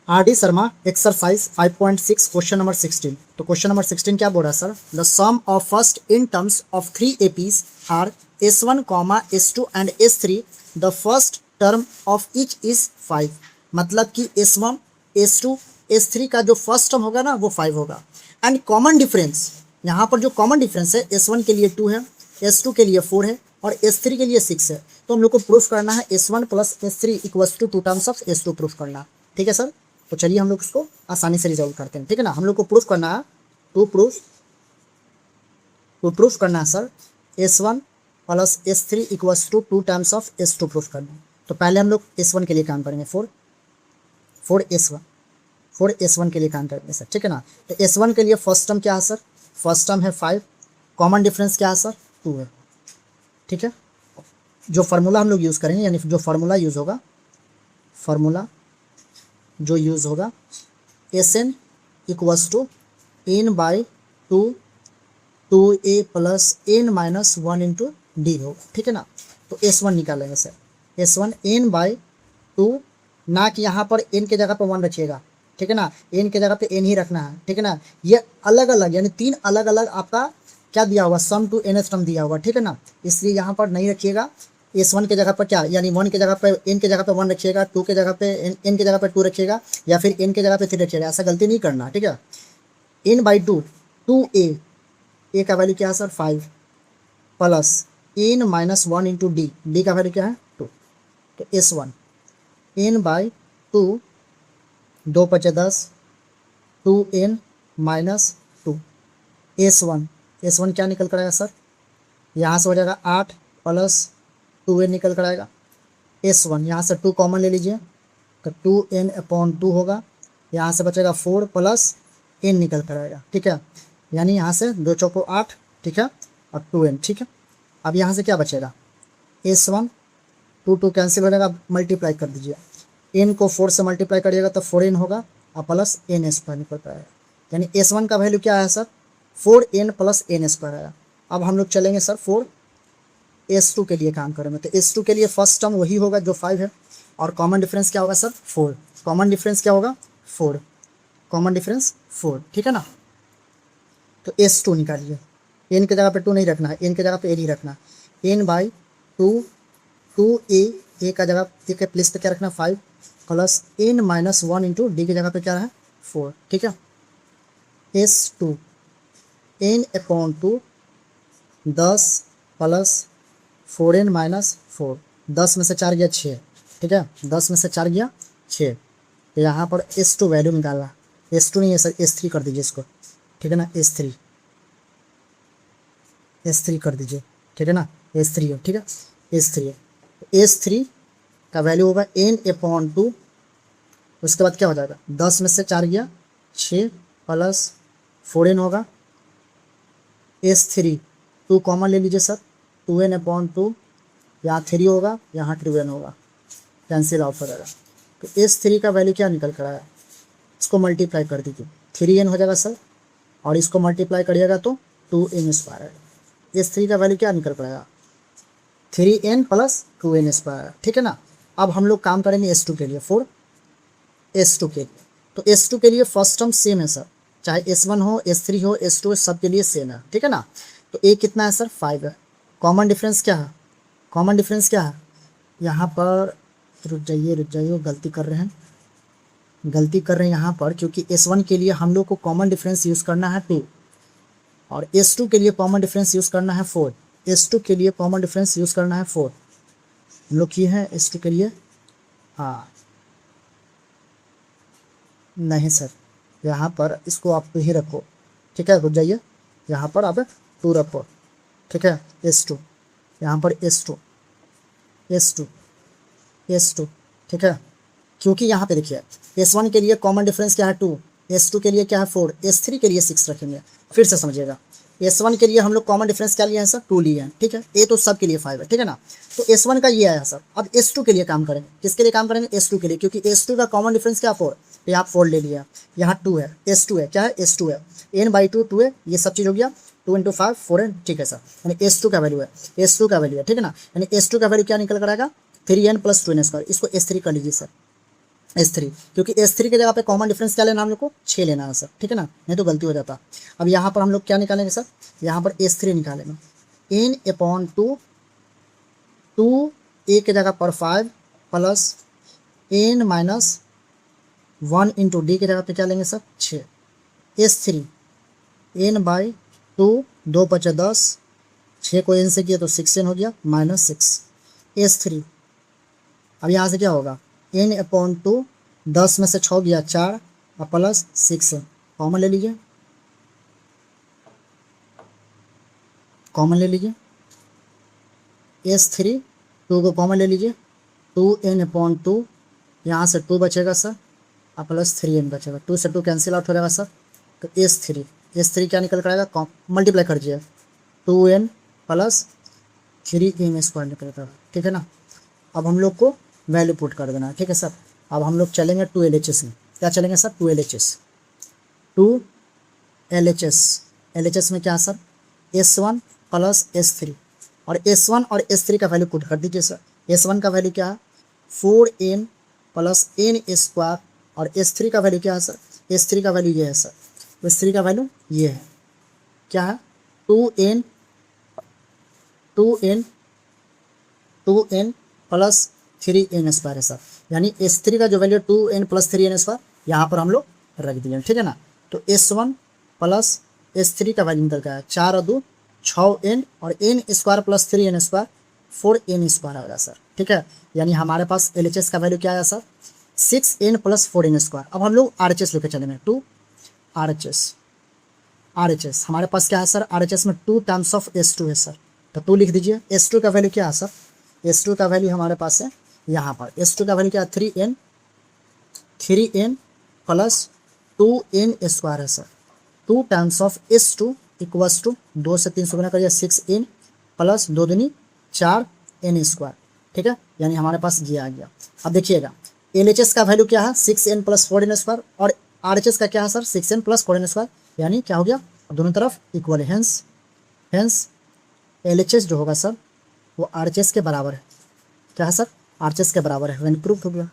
Are D Sharma exercise 5.6 question number 16। तो question number 16 क्या बोल रहा है sir? The sum of first in terms of 3 APs are S1, S2 and S3। The first term of each is 5। मतलब कि S1, S2, S3 का जो first term होगा ना वो 5 होगा। एंड कॉमन डिफरेंस, यहाँ पर जो कॉमन डिफरेंस है S1 के लिए 2 है, S2 के लिए 4 है और S3 के लिए 6 है। तो हम लोग को प्रूफ करना है S1 plus S3 equals to 2 terms of S2 proof करना। ठीक है सर, तो चलिए हम लोग इसको आसानी से रिजॉल्व करते हैं। ठीक है ना, हम लोग को प्रूफ करना है टू प्रूफ करना है sir S1 plus S3 equals to 2 times of S2 proof करना है। तो पहले हम लोग S1 के लिए काम करेंगे, 4 S1 के लिए काम करेंगे सर। ठीक है ना, तो S1 के लिए फर्स्ट टर्म क्या है सर? फर्स्ट टर्म है 5। कॉमन डिफरेंस क्या है सर? 2 है। ठीक है, जो फार्मूला हम लोग यूज़ करेंगे, यानी जो फार्मूला यूज़ होगा Sn equals to n by 2a plus n minus 1 into D होगा। ठीक है ना, तो S1 निकालेंगे सर। S1 n बाई 2, ना कि यहाँ पर n के जगह पर 1 रखिएगा। ठीक है ना, n के जगह पे n ही रखना है। ठीक है ना, ये अलग अलग यानी 3 अलग अलग आपका क्या दिया होगा? सम टू nth टर्म दिया होगा। ठीक है ना, इसलिए यहाँ पर नहीं रखिएगा। S1 के जगह पर क्या, यानी 1 के जगह पे n के जगह पे 1 रखिएगा, 2 के जगह पे n के जगह पे 2 रखिएगा, या फिर n के जगह पे 3 रखिएगा। ऐसा गलती नहीं करना। ठीक है, n बाई 2, 2a का वैल्यू क्या है sir? 5 plus n minus 1 into D का वैल्यू क्या है? 2। तो S1 n बाई 2, 2 पचे 10, 2n माइनस 2। S1 क्या निकल कर आएगा सर? यहाँ से हो जाएगा 8 प्लस 2n निकल कर आएगा। S1 यहाँ से 2 कॉमन ले लीजिए तो 2n अपॉन 2 होगा। यहाँ से बचेगा 4 प्लस n निकल कर आएगा। ठीक है, यानी यहाँ से 2 चौको 8। ठीक है, और 2n। ठीक है, अब यहाँ से क्या बचेगा? S1 2 कैंसिल हो जाएगा, मल्टीप्लाई कर दीजिए। n को 4 से मल्टीप्लाई करिएगा तो 4n होगा और प्लस n स्क्वायर निकल कर आएगा। यानी S1 का वैल्यू क्या है sir? 4n plus n square आया। अब हम लोग चलेंगे सर S2 के लिए काम करेंगे। तो S2 के लिए फर्स्ट टर्म वही होगा जो 5 है, और कॉमन डिफरेंस क्या होगा सर? 4। कॉमन डिफरेंस क्या होगा? 4। Common difference 4। ठीक है ना, तो S2 निकालिए। n के जगह पे 2 नहीं रखना है, n के जगह पे n ही रखना है। n बाई 2a का जगह के प्लेस पे क्या रखना? 5 plus n minus 1 into D की जगह पे क्या है? 4। ठीक है, S2 n upon 2 10 plus 4n minus 4। 10 में से 4 गया 6। ठीक है, 10 में से 4 गया 6। तो यहाँ पर S2 वैल्यू निकालना। S2 नहीं है सर, S3 कर दीजिए इसको। ठीक है ना, S3 कर दीजिए। ठीक है ना, S3 है। ठीक है, S3 का वैल्यू होगा n अपॉन 2। उसके बाद क्या हो जाएगा? 10 में से 4 गया 6 प्लस 4n होगा। S3 2 कॉमन ले लीजिए सर, 2n अपॉन 2, यहाँ 3 होगा, यहाँ 2n होगा, कैंसिल आउट हो जाएगा। तो S3 का वैल्यू क्या निकल कर आया? इसको मल्टीप्लाई कर दीजिए, 3n हो जाएगा सर, और इसको मल्टीप्लाई करिएगा तो 2n स्क्वायर आएगा। S3 का वैल्यू क्या निकल कर आएगा? 3n plus 2n square. ठीक है ना, अब हम लोग काम करेंगे S2 के लिए। S2 के लिए, तो S2 के लिए फर्स्ट टर्म सेम है सर, चाहे S1 हो, S3 हो, S2 सब के लिए सेम है। ठीक है ना, तो a कितना है सर? 5 है। कॉमन डिफरेंस क्या है? यहाँ पर रुक जाइए, गलती कर रहे हैं यहाँ पर, क्योंकि S1 के लिए हम लोग को कॉमन डिफरेंस यूज़ करना है 2, और S2 के लिए कॉमन डिफरेंस यूज़ करना है 4। S2 के लिए कॉमन डिफरेंस यूज़ करना है 4। हम लोग किए हैं S2 के लिए। हाँ नहीं सर, यहाँ पर इसको आप 2 ही रखो। ठीक है, रुक जाइए, यहाँ पर आप 2 रखो। ठीक है, S2 यहाँ पर S2। ठीक है, क्योंकि यहाँ पे देखिए S1 के लिए कॉमन डिफरेंस क्या है? 2। S2 के लिए क्या है? 4। S3 के लिए 6 रखेंगे। फिर से समझिएगा, S1 के लिए हम लोग कॉमन डिफरेंस क्या लिए हैं सर? 2 लिए हैं। ठीक है, ए तो सब के लिए 5 है। ठीक है ना, तो S1 का ये आया सर। अब S2 के लिए काम करेंगे। किसके लिए काम करेंगे? S2 के लिए, क्योंकि S2 का कॉमन डिफरेंस क्या? 4। तो यहाँ 4 ले लिया, यहाँ 2 है, S2 है। क्या है? S2 है। n बाई 2 है, ये सब चीज़ हो गया। 2 इंटू 5 4n। ठीक है सर, यानी S2 का वैल्यू है। ठीक है ना, यानी S2 का वैल्यू क्या निकल कर आएगा? 3n plus 2n square. इसको S3 कर लीजिए सर। S3, क्योंकि S3 की जगह पे कॉमन डिफरेंस क्या लेना हम लोग को 6 लेना है सर, ठीक है ना, नहीं तो गलती हो जाता। अब यहाँ पर हम लोग क्या निकालेंगे सर, यहाँ पर S3 निकालेंगे, n/2, 2 a की जगह पर 5 plus n minus 1 into D की जगह पे क्या लेंगे सर 6, S3 n/2, 2 बचे 10, 6 को n से किया तो 6n हो गया -6 S3। अब यहाँ से क्या होगा, n/2, 10 में से 6 गया 4 और प्लस 6 कॉमन ले लीजिए, कॉमन ले लीजिए S3, 2 को कॉमन ले लीजिए, 2n/2, यहाँ से 2 बचेगा सर और प्लस 3n बचेगा, 2 से 2 कैंसिल आउट हो जाएगा सर, तो S3 क्या निकल कर आएगा, मल्टीप्लाई कर दीजिए, 2n प्लस 3n² निकल कर, ठीक है ना। अब हम लोग को वैल्यू पुट कर देना है, ठीक है सर। अब हम लोग चलेंगे 2 LHS में, क्या चलेंगे सर 2 LHS में क्या है सर, S1 प्लस S3, और S1 और S3 का वैल्यू पुट कर दीजिए सर। S1 का वैल्यू क्या है 4n प्लस n², और S3 का वैल्यू क्या है सर, S3 का वैल्यू ये है सर, S3 का वैल्यू ये है, क्या है 2n प्लस 3n² है सर, यानी S3 का जो वैल्यू 2n प्लस 3n² यहाँ पर हम लोग रख दिए, ठीक है ना। तो S1 प्लस S3 का वैल्यू निकल गया 4 और 2 6n और n² प्लस 3n² 4n² आएगा सर, ठीक है। यानी हमारे पास LHS का वैल्यू क्या आया सर 6n प्लस 4n²। अब हम लोग RHS लेकर चलेंगे, 2 RHS हमारे पास क्या है सर, RHS में 2 टाइम्स ऑफ S2 है सर, तो 2 लिख दीजिए। S2 का वैल्यू क्या है सर, S2 का वैल्यू हमारे पास है यहाँ पर, S2 का वैल्यू क्या है 3n प्लस 2n² है sir, 2 times of S2 equals to 2 से 3 गुना करिए 6n प्लस 2 दूनी 4n², ठीक है, यानी हमारे पास ये आ गया। अब देखिएगा LHS का वैल्यू क्या है 6n प्लस 4n² और RHS का क्या है सर 6n प्लस 4n², यानी क्या हो गया दोनों तरफ इक्वल है, हेंस LHS जो होगा सर वो RHS के बराबर है, क्या है सर RHS के बराबर है, यानी प्रूफ हो गया।